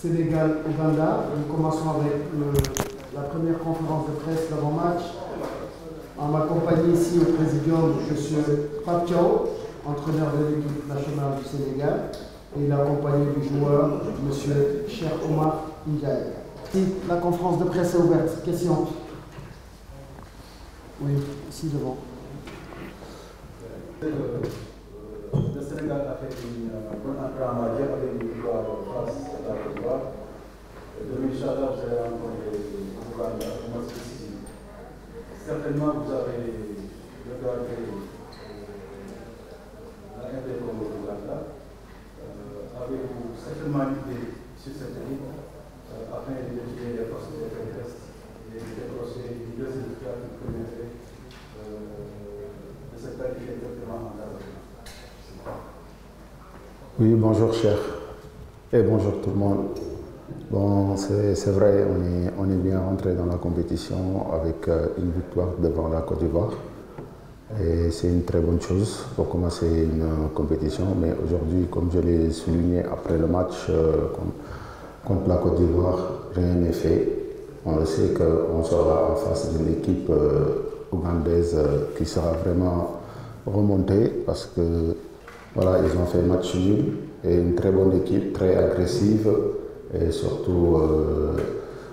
Sénégal-Ouganda. Nous commençons avec la première conférence de presse d'avant-match. En ma compagnie ici au Présidium, M. Pape Thiaw, entraîneur de l'équipe nationale du Sénégal, et la compagnie du joueur, M. Cheikh Omar Ndiaye. Si la conférence de presse est ouverte, questions? Oui, ici devant. Le Sénégal a fait une bonne entrée en matière avec une victoire face à la Côte d'Ivoire. Demain, Inch'Allah, vous allez rencontrer l'Ouganda, un match décisif. Certainement, vous avez regardé la RD Congo l'Ouganda. Avez-vous certainement une idée sur cette équipe afin d'identifier les forces et les faiblesses et de décrocher une deuxième victoire qui permettrait de se qualifier directement en Afrique? Oui, bonjour cher, et bonjour tout le monde. Bon, c'est vrai, on est bien rentré dans la compétition avec une victoire devant la Côte d'Ivoire. Et c'est une très bonne chose pour commencer une compétition. Mais aujourd'hui, comme je l'ai souligné après le match contre la Côte d'Ivoire, rien n'est fait. On le sait qu'on sera en face d'une équipe ougandaise qui sera vraiment remontée parce que voilà, ils ont fait match nul et une très bonne équipe, très agressive et surtout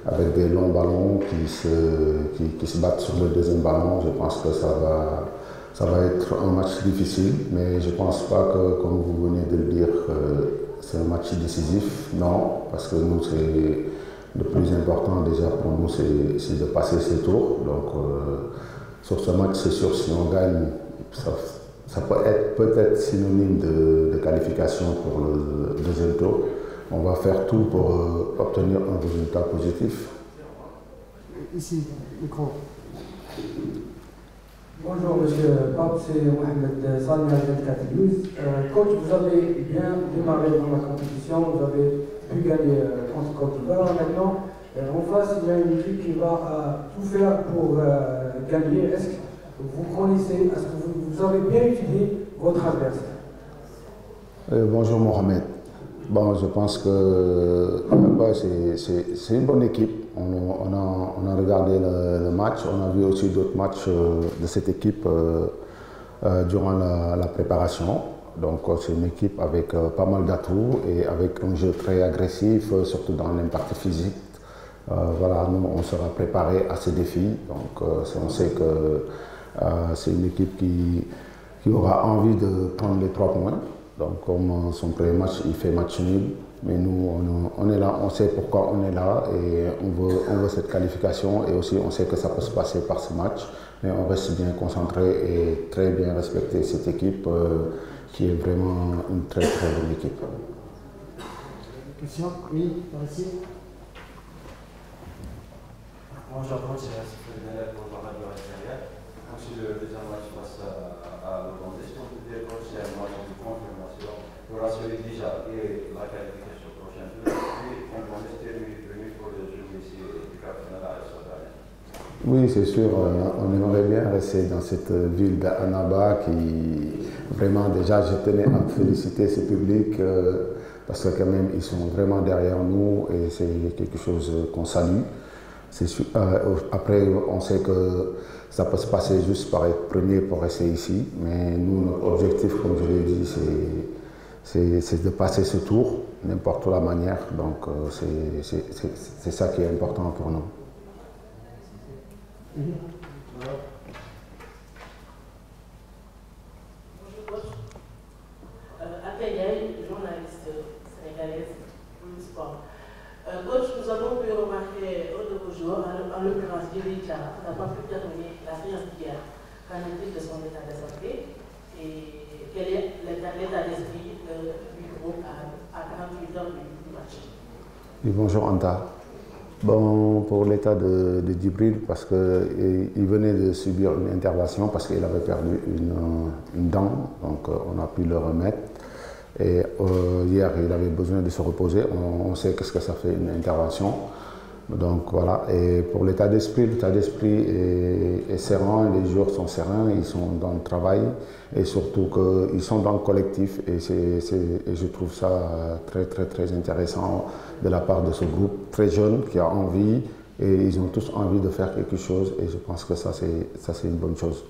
avec des longs ballons qui se battent sur le deuxième ballon. Je pense que ça va être un match difficile, mais je ne pense pas que, comme vous venez de le dire, c'est un match décisif. Non, parce que nous, c'est le plus important déjà pour nous, c'est de passer ce tour. Donc sur ce match, c'est sûr, si on gagne, ça peut être peut-être synonyme de qualification pour le deuxième tour. On va faire tout pour obtenir un résultat positif. Ici, micro. Bonjour Monsieur Pape, c'est Mohamed Salmi à News. Coach, vous avez bien démarré dans la compétition, vous avez pu gagner contre Côte d'Ivoire. Maintenant, en face, il y a une équipe qui va tout faire pour gagner. Est-ce que vous connaissez, est-ce que vous avez bien étudié votre adversaire? Bonjour Mohamed. Bon, je pense que c'est une bonne équipe. On a regardé le match, on a vu aussi d'autres matchs de cette équipe durant la préparation. Donc c'est une équipe avec pas mal d'atouts et avec un jeu très agressif, surtout dans l'impact physique. Voilà, nous on sera préparés à ces défis. Donc on sait que c'est une équipe qui aura envie de prendre les 3 points. Donc comme son premier match, il fait match nul. Mais nous, on est là, on sait pourquoi on est là et on veut cette qualification. Et aussi, on sait que ça peut se passer par ce match. Mais on reste bien concentré et très bien respecter cette équipe qui est vraiment une très très bonne équipe. Question? Oui, par ici. Bonjour, bonjour Radio Extérieur. C'est le deuxième match face à l'Ouganda. Est-ce qu'on peut dire que c'est un match de confirmation pour assurer déjà la qualification prochaine et on va rester venu pour le jeu ici du quart final à Soudani? Oui, c'est sûr. On aimerait bien rester dans cette ville d'Annaba qui, vraiment, déjà, je tenais à féliciter ce public parce que quand même, ils sont vraiment derrière nous et c'est quelque chose qu'on salue. Après, on sait que ça peut se passer juste par être premier pour rester ici, mais nous, notre objectif, comme je l'ai dit, c'est de passer ce tour, n'importe la manière. Donc, c'est ça qui est important pour nous. Bonjour coach. Akayay, journaliste sénégalaise du sport. Coach, nous avons pu remarquer un de vos joueurs, en l'occurrence Djibril Diarra, n'a pas pu terminer la séance d'hier. Qu'en est-il de son état de santé et quel est l'état d'esprit du groupe à 48 heures du match? Oui, bonjour Anta. Bon, pour l'état de Djibril, parce qu'il venait de subir une intervention parce qu'il avait perdu une dent, donc on a pu le remettre. Et hier, il avait besoin de se reposer. On sait qu'est-ce que ça fait une intervention. Donc voilà, et pour l'état d'esprit est serein, les joueurs sont sereins, ils sont dans le travail et surtout qu'ils sont dans le collectif et je trouve ça très intéressant de la part de ce groupe très jeune qui a envie et ils ont tous envie de faire quelque chose et je pense que ça c'est une bonne chose.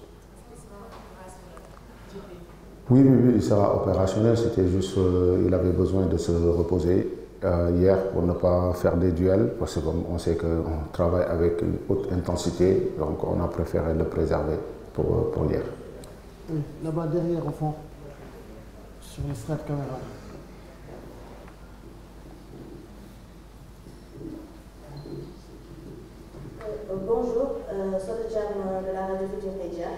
Oui, il sera opérationnel, c'était juste il avait besoin de se reposer. Hier pour ne pas faire des duels parce qu'on sait qu'on travaille avec une haute intensité, donc on a préféré le préserver pour hier. Oui, là-bas derrière au fond, sur le strap caméra. Bonjour, Soda Jam de la Radio Futur Média.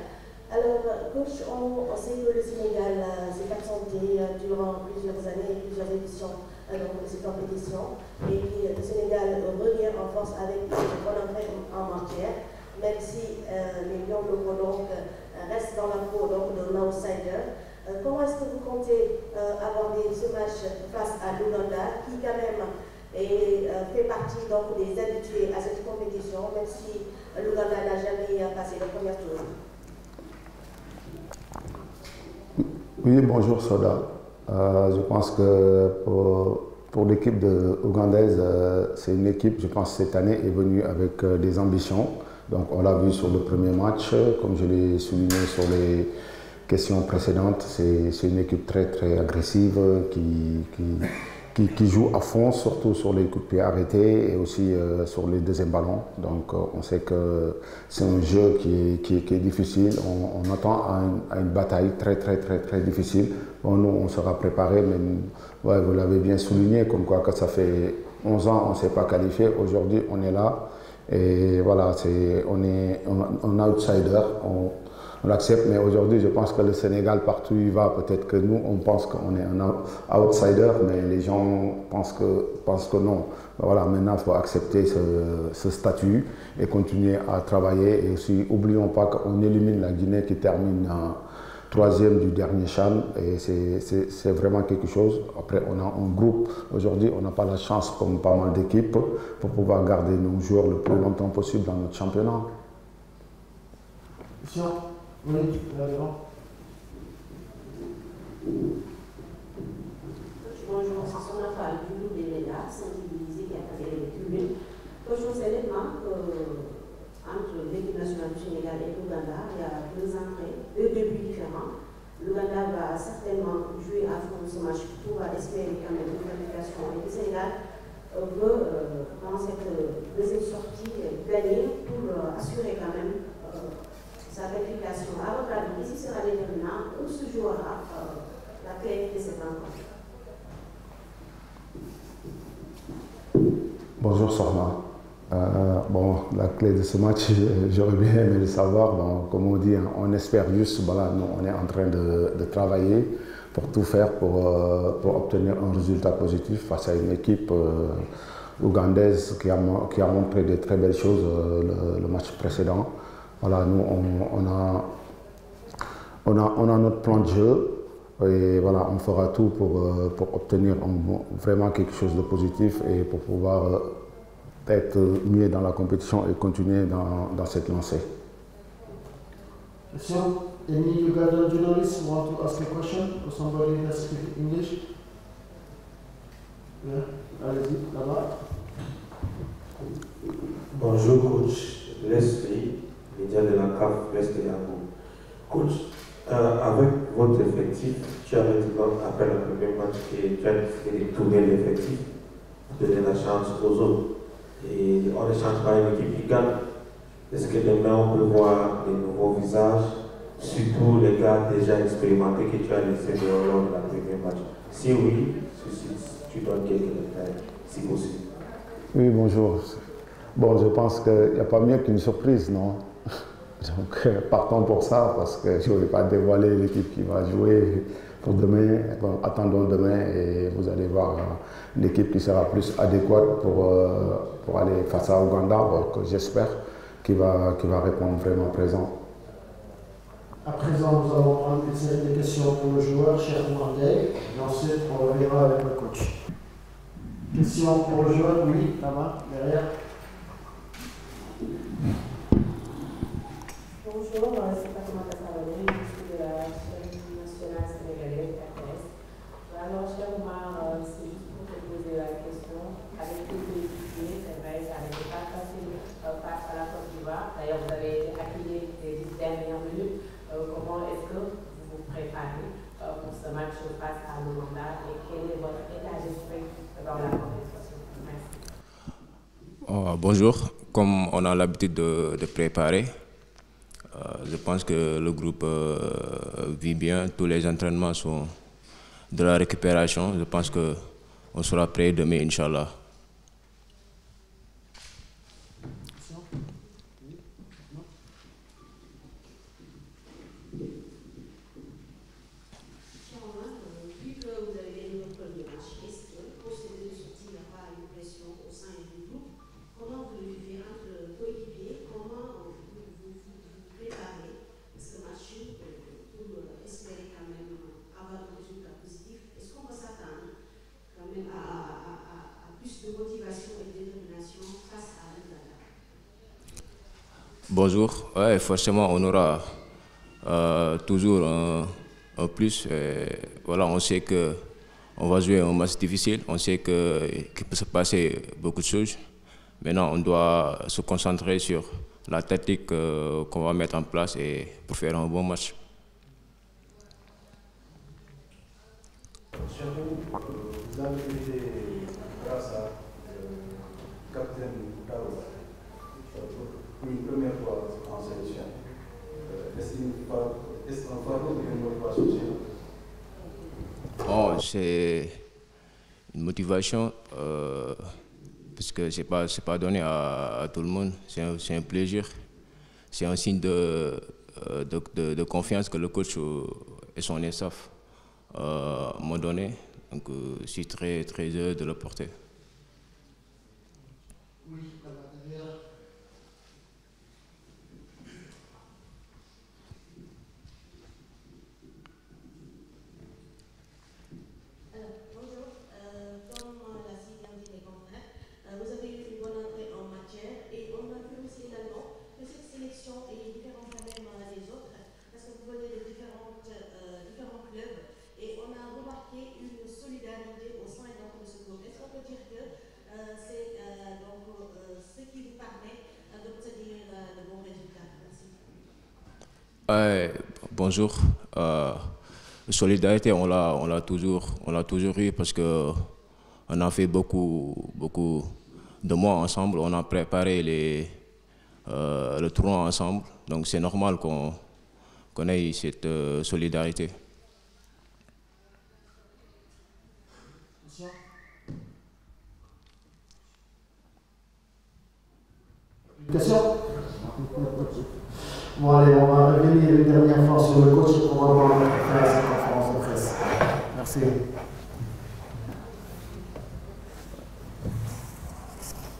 Alors, coach, on sait que le Sénégal s'est absenté durant plusieurs années, plusieurs éditions de cette compétition. Et puis, le Sénégal revient en force avec une bonne entrée en matière, même si les Lions locaux donc, restent dans la peau de l'outsider. Comment est-ce que vous comptez aborder ce match face à l'Ouganda, qui quand même fait partie donc, des habitués à cette compétition, même si l'Ouganda n'a jamais passé le premier tour? Oui, bonjour Soda. Je pense que pour l'équipe ougandaise, c'est une équipe, je pense, cette année est venue avec des ambitions. Donc on l'a vu sur le premier match, comme je l'ai souligné sur les questions précédentes, c'est une équipe très agressive qui joue à fond, surtout sur les coups de pied arrêtés et aussi sur les deuxièmes ballons. Donc on sait que c'est un jeu qui est difficile. On attend à une bataille très difficile. Bon, nous, on sera préparé, mais ouais, vous l'avez bien souligné, comme quoi que ça fait 11 ans on ne s'est pas qualifié. Aujourd'hui, on est là. Et voilà, on est un outsider. On l'accepte, mais aujourd'hui, je pense que le Sénégal, partout où il va, peut-être que nous, on pense qu'on est un outsider, mais les gens pensent que non. Voilà, maintenant, il faut accepter ce statut et continuer à travailler. Et aussi, n'oublions pas qu'on élimine la Guinée qui termine troisième du dernier CHAN, et c'est vraiment quelque chose. Après, on a un groupe. Aujourd'hui, on n'a pas la chance, comme pas mal d'équipes, pour pouvoir garder nos joueurs le plus longtemps possible dans notre championnat. Oui, Bonjour, c'est son affaire du loup des médias, sensibilisé qui a fait les tribunes. Je pense honnêtement qu'entre l'équipe nationale du Sénégal et l'Ouganda, il y a deux débuts différents. L'Ouganda va certainement jouer à fond ce match pour espérer quand même une qualification. Et le Sénégal veut, dans cette deuxième sortie, gagner pour assurer quand même sa qualification. À votre avis, qu'est-ce qui sera déterminant? Où se jouera la clé de cette rencontre? Bonjour Sorma. Bon, la clé de ce match, j'aurais bien aimé le savoir. Bon, comme on dit, on espère juste, voilà, nous, on est en train de travailler pour tout faire pour obtenir un résultat positif face à une équipe ougandaise qui a montré de très belles choses le match précédent. Voilà, nous, on a notre plan de jeu et voilà, on fera tout pour obtenir vraiment quelque chose de positif et pour pouvoir être mieux dans la compétition et continuer dans cette lancée. So, any Ugandan journalists want to ask a question or somebody that speaks English? Yeah, allez-y, là-bas. Bonjour coach, Leslie, média de la CAF, Leslie Yabou. Coach, avec votre effectif, tu avais dit après le premier match que tu as décidé de tourner l'effectif, donner la chance aux autres. Et on ne change pas une équipe qui gagne. Est-ce que demain on peut voir des nouveaux visages, surtout les gars déjà expérimentés que tu as laissés lors de la première match? Si oui, tu donnes quelques détails, si possible. Oui, bonjour. Bon, je pense qu'il n'y a pas mieux qu'une surprise, non? Donc, partons pour ça, parce que je ne vais pas dévoiler l'équipe qui va jouer pour demain. Bon, attendons demain et vous allez voir l'équipe qui sera plus adéquate pour aller face à Ouganda, donc j'espère qu'il va répondre vraiment présent. À présent, nous allons prendre une série de questions pour le joueur, cher Mandé, et ensuite on reviendra avec le coach. Question pour le joueur, oui, là-bas, derrière. Bonjour, c'est Fatima Kassarouni, je suis de la chaîne nationale sénégalaise, RTS. Alors, cher Omar, c'est juste pour te poser la question. Avec les étudiés, c'est vrai, ça n'avait pas facile face à la Côte d'Ivoire. D'ailleurs, vous avez été accueillis les 10 dernières minutes. Comment est-ce que vous vous préparez pour ce match face à l'Ouganda et quel est votre état d'esprit dans la compétition? Merci. Bonjour, comme on a l'habitude de préparer, je pense que le groupe vit bien, tous les entraînements sont de la récupération, je pense qu'on sera prêt demain, Inch'Allah. Bonjour, ouais, forcément on aura toujours un plus. Voilà, on sait qu'on va jouer un match difficile, on sait qu'il peut se passer beaucoup de choses. Maintenant, on doit se concentrer sur la tactique qu'on va mettre en place et pour faire un bon match. Chez vous avez été, grâce à capitaine Taro, pour une première fois en sélection. Est-ce un fardeau ou une motivation chez vous? Oh, c'est une motivation parce que c'est pas donné à tout le monde. C'est un plaisir. C'est un signe de confiance que le coach et son staff m'ont donné. Donc, je suis très heureux de le porter. Oui, bonjour. Solidarité, on l'a toujours eu parce que on a fait beaucoup de mois ensemble. On a préparé le tournoi ensemble. Donc c'est normal qu'on ait cette solidarité. Question? Bon allez, on va revenir une dernière fois sur le coach et on va voir la conférence de presse. Merci.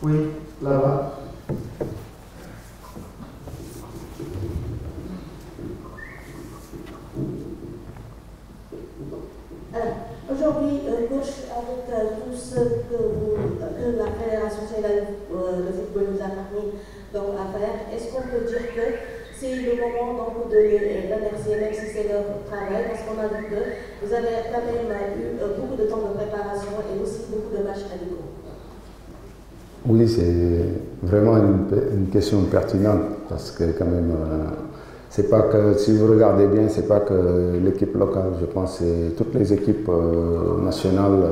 Oui, là-bas. Aujourd'hui, coach, avec tout ce que la Fédération sénégalaise de football nous a permis à faire, est-ce qu'on peut dire que c'est le moment donc, de les remercier, même si c'est leur travail, parce qu'on a vu que vous avez quand même eu beaucoup de temps de préparation et aussi beaucoup de matchs amicaux? Oui, c'est vraiment une question pertinente parce que quand même, c'est pas que, si vous regardez bien, c'est pas que l'équipe locale, je pense que c'est toutes les équipes nationales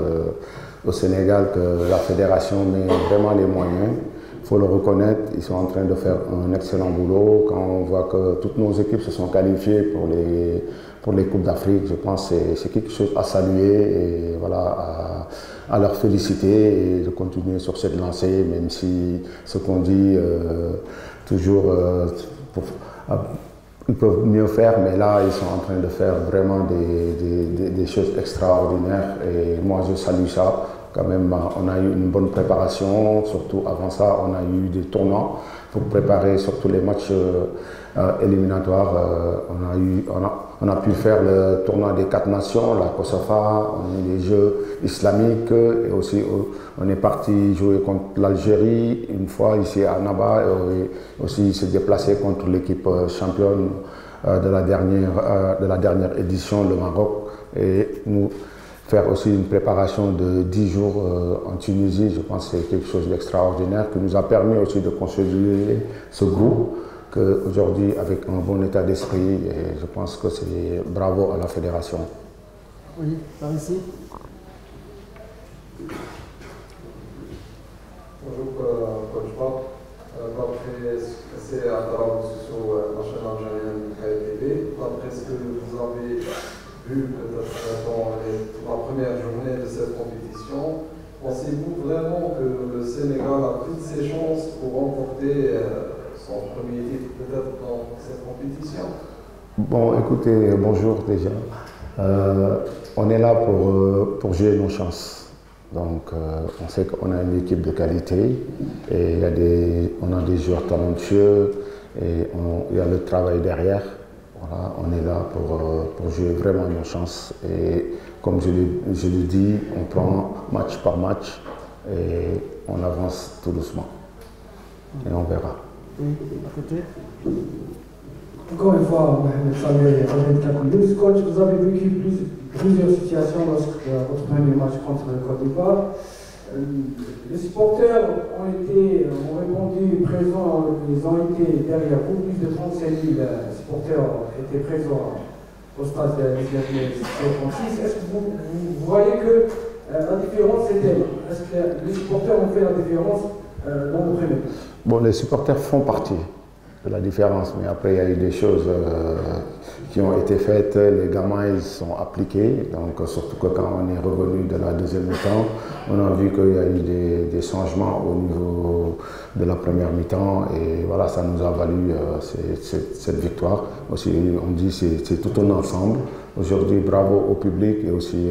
au Sénégal que la fédération met vraiment les moyens. Il faut le reconnaître, ils sont en train de faire un excellent boulot. Quand on voit que toutes nos équipes se sont qualifiées pour les Coupes d'Afrique, je pense que c'est quelque chose à saluer et voilà, à leur féliciter et de continuer sur cette lancée, même si ce qu'on dit toujours, ils peuvent mieux faire, mais là ils sont en train de faire vraiment des choses extraordinaires et moi je salue ça. quand même, on a eu une bonne préparation. Surtout avant ça, on a eu des tournois pour préparer surtout les matchs éliminatoires. On a pu faire le tournoi des 4 nations, la COSAFA, on a eu les Jeux islamiques et aussi on est parti jouer contre l'Algérie une fois ici à Annaba et aussi se déplacer contre l'équipe championne de la dernière édition, le Maroc, et nous faire aussi une préparation de 10 jours en Tunisie. Je pense que c'est quelque chose d'extraordinaire qui nous a permis aussi de consolider ce groupe qu'aujourd'hui, avec un bon état d'esprit, et je pense que c'est bravo à la fédération. Oui, par ici. Bonjour, coach Bob. C'est à travers sur la chaîne algérienne KTV. D'après ce que vous avez vu dans la première journée de cette compétition, pensez-vous vraiment que le Sénégal a toutes ses chances pour remporter son premier titre peut-être dans cette compétition? Bon, écoutez, bonjour déjà. On est là pour jouer nos chances. Donc, on sait qu'on a une équipe de qualité et on a des joueurs talentueux et il y a le travail derrière. Voilà, on est là pour jouer vraiment nos chances. Et comme je le dis, on prend match par match et on avance tout doucement. Et on verra. Oui, à côté. Encore une fois, Mohamed Samuel et Robin Kakoulis, coach, vous avez vécu plusieurs situations lorsque votre premier match contre le Côte d'Ivoire. Les supporters ont répondu présents, ils ont été derrière vous, plus de 35 000 supporters étaient présents au stade de 1956. Est-ce que vous voyez que la différence était là? Est-ce que les supporters ont fait la différence dans le premier match? Bon, les supporters font partie de la différence, mais après il y a eu des choses qui ont été faites, les gamins ils sont appliqués, donc surtout que quand on est revenu de la deuxième mi-temps, on a vu qu'il y a eu des changements au niveau de la première mi-temps et voilà, ça nous a valu cette victoire. Aussi, on dit c'est tout un ensemble. Aujourd'hui, bravo au public et aussi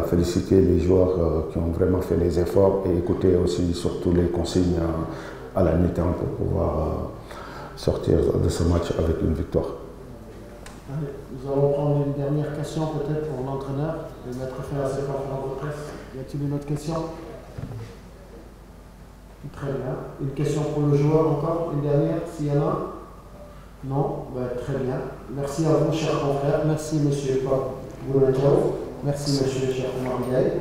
féliciter les joueurs qui ont vraiment fait les efforts et écouter aussi surtout les consignes à la mi-temps pour pouvoir sortir de ce match avec une victoire. Allez, nous allons prendre une dernière question peut-être pour l'entraîneur et mettre fin à cette conférence de presse. Y a-t-il une autre question? Très bien. Une question pour le joueur encore? Une dernière, s'il y en a? Non? Ben, très bien. Merci à vous, chers confrères. Merci, monsieur Pape Bouletov. Merci, monsieur Cheikh Omar Ndiaye.